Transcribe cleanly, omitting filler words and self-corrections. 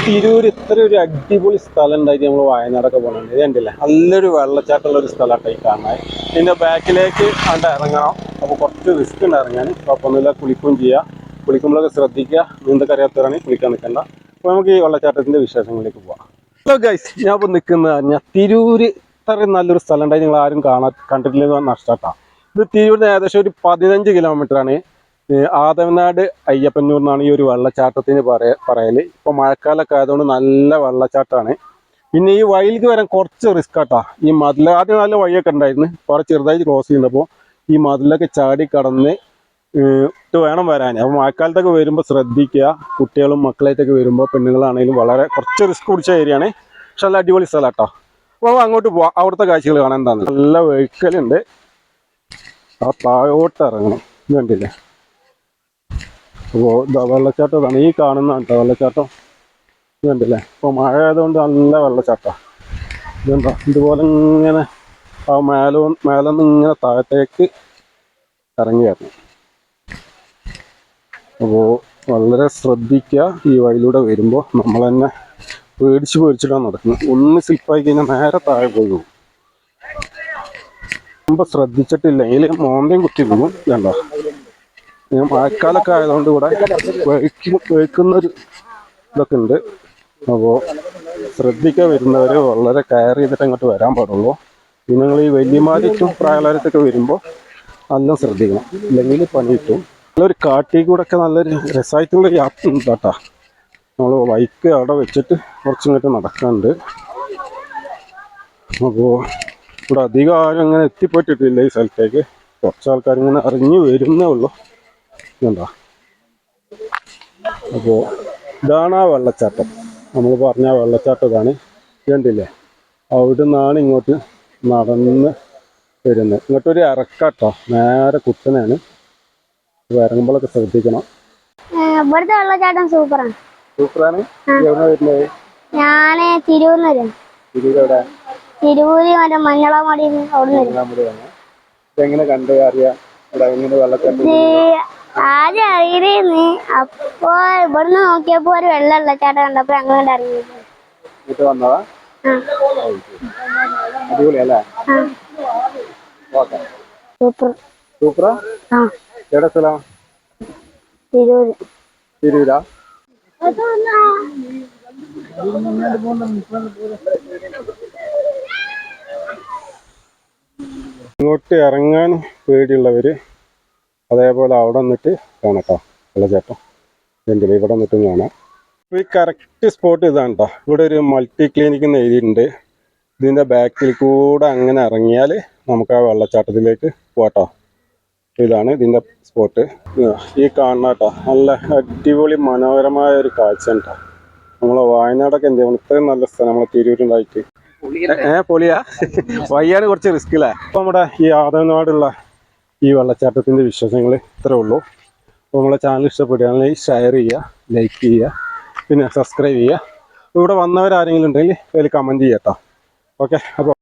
തിരൂർ ഇത്ര ഒരു അടിപൊളി സ്ഥലം ഉണ്ടായിട്ട് നമ്മൾ വയനാടൊക്കെ പോകുന്നുണ്ട്. ഇത് കണ്ടില്ലേ, നല്ലൊരു വെള്ളച്ചാട്ടമുള്ള ഒരു സ്ഥലമായിട്ട് ഈ കാണാൻ. ഇതിൻ്റെ ബാക്കിലേക്ക് കണ്ട് ഇറങ്ങണം. അപ്പോൾ കുറച്ച് റിസ്ക് ഉണ്ട് ഇറങ്ങാൻ. കുഴപ്പമൊന്നുമില്ല, കുളിക്കുകയും ചെയ്യാം. കുളിക്കുമ്പോഴൊക്കെ ശ്രദ്ധിക്കുക, നീന്തൽ അറിയാത്തവരാണെങ്കിൽ കുളിക്കാൻ നിൽക്കണ്ട. അപ്പോൾ നമുക്ക് ഈ വെള്ളച്ചാട്ടത്തിൻ്റെ വിശേഷങ്ങളിലേക്ക് പോവാം. ഹലോ ഗൈസ്, ഞാൻ ഇപ്പോൾ നിൽക്കുന്നത് പറഞ്ഞാൽ തിരൂർ ഇത്രയും നല്ലൊരു സ്ഥലം ഉണ്ടായി നിങ്ങൾ ആരും കണ്ടിട്ടില്ലെന്ന് നഷ്ടപ്പെട്ടാം. ഇത് തിരൂരിന് ഏകദേശം ഒരു 15 കിലോമീറ്ററാണ്. ആദവനാട് അയ്യപ്പന്നൂർ എന്നാണ് ഈ ഒരു വെള്ളച്ചാട്ടത്തിന് പറയല്. ഇപ്പോൾ മഴക്കാലമൊക്കെ ആയതുകൊണ്ട് നല്ല വെള്ളച്ചാട്ടമാണ്. പിന്നെ ഈ വഴിയിലേക്ക് വരാൻ കുറച്ച് റിസ്ക് ആട്ടാ. ഈ മതിൽ ആദ്യം നല്ല വഴിയൊക്കെ ഉണ്ടായിരുന്നു, കുറെ ചെറുതായിട്ട് ക്രോസ് ചെയ്യുന്നപ്പോൾ ഈ മതിലൊക്കെ ചാടി കടന്ന് ഇട്ട് വേണം വരാൻ. അപ്പോൾ മഴക്കാലത്തൊക്കെ വരുമ്പോൾ ശ്രദ്ധിക്കുക. കുട്ടികളും മക്കളായിട്ടൊക്കെ വരുമ്പോൾ പെണ്ണുങ്ങളാണെങ്കിലും വളരെ കുറച്ച് റിസ്ക് പിടിച്ച ഏരിയയാണ്. പക്ഷെ നല്ല അടിപൊളി സ്ഥലം കേട്ടോ. അപ്പോൾ അങ്ങോട്ട് പോവാം, അവിടുത്തെ കാഴ്ചകൾ കാണാൻ എന്താണ്. നല്ല വെഹിക്കലുണ്ട്. ആ താഴോട്ട് ഇറങ്ങണം. ഇത് കണ്ടില്ലേ, അപ്പോൾ വെള്ളച്ചാട്ടം ഇതാണ് ഈ കാണുന്നതാണ് കേട്ടോ വെള്ളച്ചാട്ടം. ഇത് കണ്ടില്ലേ, ഇപ്പോൾ മഴ ആയതുകൊണ്ട് നല്ല വെള്ളച്ചാട്ടം. ഇതെന്താ ഇതുപോലെ ഇങ്ങനെ ആ മേലൊന്ന് ഇങ്ങനെ താഴത്തേക്ക് ഇറങ്ങി വരണം. അപ്പോൾ വളരെ ശ്രദ്ധിക്കുക. ഈ വഴിയിലൂടെ വരുമ്പോൾ നമ്മൾ തന്നെ പേടിച്ചിട്ടാണ് നടക്കുന്നത്. ഒന്ന് സ്ലിപ്പായി കഴിഞ്ഞാൽ നേരെ താഴെ പോയി പോകും. ரொம்ப ശ്രദ്ധിച്ചിട്ടില്ലെങ്കിൽ മോന്തയും കുത്തി പോകും. വേണ്ട, മഴക്കാലൊക്കെ ആയതുകൊണ്ട് ഇവിടെ വഴിക്കുന്നൊരു ഇതൊക്കെ ഉണ്ട്. അപ്പോൾ ശ്രദ്ധിക്കാൻ വരുന്നവർ വളരെ കെയർ ചെയ്തിട്ട് അങ്ങോട്ട് വരാൻ പാടുള്ളൂ. പിന്നെ നിങ്ങൾ ഈ വലിയമാരിക്കും പ്രായകാലത്തൊക്കെ വരുമ്പോൾ നല്ല ശ്രദ്ധിക്കണം, ഇല്ലെങ്കിൽ പണി കിട്ടും. നല്ലൊരു കാട്ടിൽ കൂടെ ഒക്കെ നല്ലൊരു രസമായിട്ടുള്ള യാത്ര ഉണ്ട് കേട്ടോ. നമ്മൾ ബൈക്ക് അവിടെ വെച്ചിട്ട് കുറച്ചിങ്ങോട്ട് നടക്കാനുണ്ട്. അപ്പോൾ ഇവിടെ അധികം ആരും അങ്ങനെ എത്തിപ്പെട്ടിട്ടില്ല ഈ സ്ഥലത്തേക്ക്. കുറച്ച് ആൾക്കാർ ഇങ്ങനെ അറിഞ്ഞു വരുന്നേ ഉള്ളൂ. എന്താ, അപ്പോൾ ഇതാണ് ആ വെള്ളച്ചാട്ടം. നമ്മൾ പറഞ്ഞ വെള്ളച്ചാട്ടം ഇതാണ്. കണ്ടില്ലേ, അവിടെ നിന്നാണ് ഇങ്ങോട്ട് നടന്ന് വരുന്നത്. ഇങ്ങോട്ടൊരു ഇറക്കാട്ടോ, നേരെ കുത്തനെയാണ്. ഇറങ്ങുമ്പോഴൊക്കെ ശ്രദ്ധിക്കണം. ഇവിടുത്തെ വെള്ളച്ചാട്ടം സൂപ്പറാണ്. സൂപ്പറാണ്. എവിടെ വരുന്നത്? ഞാന് തിരൂരിന്. തിരൂര് മറ്റേ മഞ്ഞളാമടി. എങ്ങനെ കണ്ട് അറിയാം എങ്ങനെ വെള്ളച്ചാട്ടം? ആദ്യം അറിയില്ലേ, അപ്പൊ ഇവിടുന്ന് നോക്കിയപ്പോ ഒരു വെള്ളച്ചാട്ടം കണ്ടപ്പോ ഞങ്ങൾ ഇറങ്ങി വന്നതാ. അടിപൊളിയല്ലേ? സൂപ്പർ. സൂപ്പറാ. എവിടെ സ്ഥലം? തിരൂര്. തിരൂരാ? ഇങ്ങോട്ട് ഇറങ്ങാൻ പേടിയുള്ളവര് അതേപോലെ അവിടെ നിന്നിട്ട് കാണാട്ടോ വെള്ളച്ചാട്ടം. എന്തില്ല, ഇവിടെ നിന്നിട്ടും കാണാം. അപ്പോൾ ഈ കറക്റ്റ് സ്പോട്ട് ഇതാണ് കേട്ടോ. ഇവിടെ ഒരു മൾട്ടി ക്ലിനിക് എന്ന് എഴുതിയിട്ടുണ്ട്. ഇതിൻ്റെ ബാക്കിൽ കൂടെ അങ്ങനെ ഇറങ്ങിയാൽ നമുക്ക് ആ വെള്ളച്ചാട്ടത്തിലേക്ക് പോട്ടോ. ഇതാണ് ഇതിൻ്റെ സ്പോട്ട്. ഈ കാണുന്ന കേട്ടോ നല്ല അടിപൊളി മനോഹരമായ ഒരു കാഴ്ച കേട്ടോ. നമ്മളെ വയനാടൊക്കെ എന്ത് ചെയ്യണം, ഇത്രയും നല്ല സ്ഥലം നമ്മളെ തിരൂരുണ്ടായിട്ട്. പൊളിയാ വയ്യാണ്, കുറച്ച് റിസ്ക് അല്ലേ. അപ്പോൾ നമ്മുടെ ഈ ആദവനാടുള്ള ഈ വെള്ളച്ചാട്ടത്തിൻ്റെ വിശേഷങ്ങൾ ഇത്രേ ഉള്ളൂ. അപ്പോൾ നമ്മളെ ചാനൽ ഇഷ്ടപ്പെടുകയാണെങ്കിൽ ഷെയർ ചെയ്യുക, ലൈക്ക് ചെയ്യുക, പിന്നെ സബ്സ്ക്രൈബ് ചെയ്യുക. ഇവിടെ വന്നവരാരെങ്കിലും ഉണ്ടെങ്കിൽ അതിൽ കമൻറ്റ് ചെയ്യാം കേട്ടോ. ഓക്കെ, അപ്പോൾ